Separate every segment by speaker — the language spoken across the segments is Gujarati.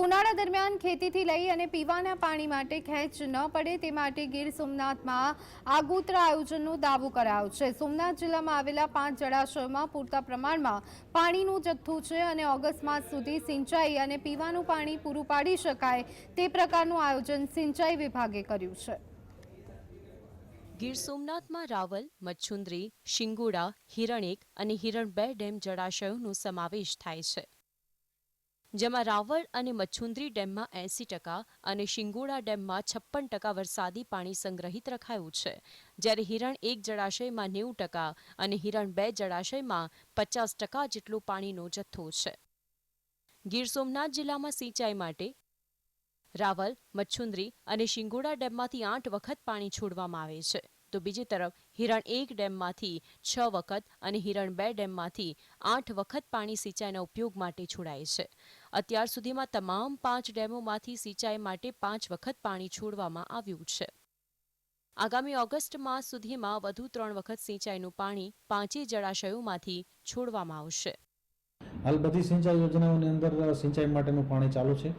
Speaker 1: ઉનાળા દરમિયાન ખેતીથી લઈ અને પીવાના પાણી માટે ખેંચ ન પડે તે માટે ગીર સોમનાથમાં આગોતરા આયોજનનો દાવો કરાયો છે। સોમનાથ જિલ્લામાં આવેલા 5 જળાશયોમાં પૂરતા પ્રમાણમાં પાણીનો જથ્થો છે અને ઓગસ્ટ માસ સુધી સિંચાઈ અને પીવાનું પાણી પૂરું પાડી શકાય તે પ્રકારનું આયોજન સિંચાઈ વિભાગે કર્યું છે।
Speaker 2: ગીર સોમનાથમાં રાવલ, મચ્છુન્દ્રી, શિંગોડા, હિરણ 1 અને હિરણ 2 ડેમ જળાશયોનો સમાવેશ થાય છે, જેમાં રાવલ અને મચ્છુન્દ્રી ડેમમાં 80% અને શિંગોડા ડેમમાં 56% વરસાદી પાણી સંગ્રહિત રખાયું છે, જ્યારે હિરણ 1 જળાશયમાં 90% અને હિરણ 2 જળાશયમાં 50% જેટલો પાણીનો જથ્થો છે। ગીર સોમનાથ જિલ્લામાં સિંચાઈ માટે રાવલ, મચ્છુન્દ્રી અને શિંગોડા ડેમમાંથી 8 વખત પાણી છોડવામાં આવે છે, તો બીજી તરફ હિરણ 1 ડેમમાંથી 6 વખત અને હિરણ 2 ડેમમાંથી 8 વખત પાણી સિંચાઈના ઉપયોગ માટે છોડાય છે। અત્યાર સુધીમાં તમામ 5 ડેમોમાંથી સિંચાઈ માટે 5 વખત પાણી છોડવામાં આવ્યું છે। આગામી ઓગસ્ટ માસ સુધીમાં વધુ 3 વખત સિંચાઈનું પાણી 5 જળાશયોમાંથી છોડવામાં આવશે।
Speaker 3: હાલ બધી સિંચાઈ યોજનાઓની અંદર સિંચાઈ માટેનું પાણી ચાલુ છે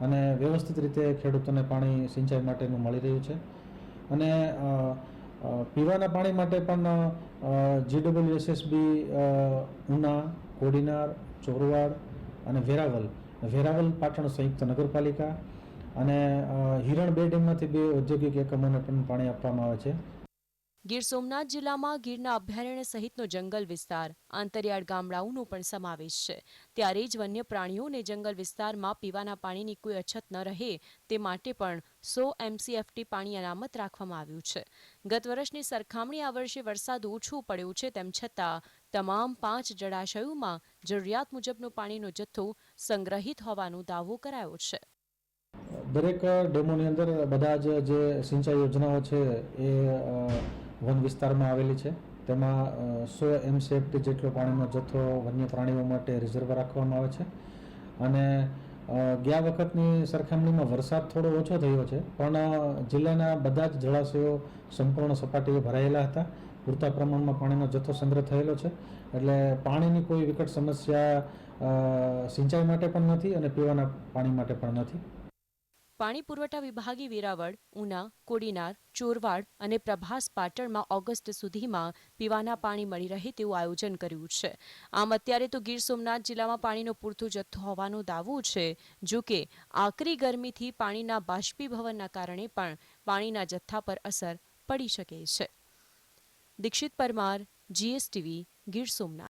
Speaker 3: અને વ્યવસ્થિત રીતે ખેડૂતોને પાણી સિંચાઈ માટેનું મળી રહ્યું છે અને પીવાના પાણી માટે પણ GWSSB ઉના, કોડીનાર, ચોરવાડ અને વેરાવલ પાટણ સંયુક્ત નગરપાલિકા અને હિરણ 2 ડેમમાંથી 2 ઔદ્યોગિક એકમોને પણ પાણી આપવામાં આવે છે।
Speaker 2: ગીર સોમનાથ જિલ્લામાં ગીરના અભયારણ્ય સહિતનો જંગલ વિસ્તાર, આંતરિયાળ ગામડાઓનો પણ સમાવેશ છે, ત્યારે જ વન્ય પ્રાણીઓને જંગલ વિસ્તારમાં પીવાના પાણીની કોઈ અછત ન રહે તે માટે પણ 100 MCFT પાણી અનામત રાખવામાં આવ્યું છે। ગત વર્ષની સરખામણી આ વર્ષે વરસાદ ઓછો પડ્યો છે, તેમ છતાં તમામ 5 જળાશયોમાં જરૂરિયાત મુજબનો પાણીનો જથ્થો સંગ્રહિત હોવાનો દાવો કરાયો છે।
Speaker 3: દરેક ડેમોની અંદર બધા જે સિંચાઈ યોજનાઓ છે એ વન વિસ્તારમાં આવેલી છે, તેમાં 100 MCFT જેટલો પાણીનો જથ્થો વન્ય પ્રાણીઓ માટે રિઝર્વ રાખવામાં આવે છે અને ગયા વખતની સરખામણીમાં વરસાદ થોડો ઓછો થયો છે, પણ જિલ્લાના બધા જ જળાશયો સંપૂર્ણ સપાટીએ ભરાયેલા હતા, પૂરતા પ્રમાણમાં પાણીનો જથ્થો સંગ્રહ થયેલો છે, એટલે પાણીની કોઈ વિકટ સમસ્યા સિંચાઈ માટે પણ નથી અને પીવાના પાણી માટે પણ નથી।
Speaker 2: પાણી પુરવઠા વિભાગે વેરાવળ, ઉના, કોડીનાર, ચોરવાડ અને પ્રભાસ પાટણમાં ઓગસ્ટ સુધીમાં પીવાના પાણી મળી રહે તેવું આયોજન કર્યું છે। આમ અત્યારે તો ગીર સોમનાથ જિલ્લામાં પાણીનો પૂરતો જથ્થો હોવાનો દાવો છે, જો કે આકરી ગરમીથી પાણીના બાષ્પીભવનના કારણે પણ પાણીના જથ્થા પર અસર પડી શકે છે। દીક્ષિત પરમાર, GSTV, ગીર સોમનાથ।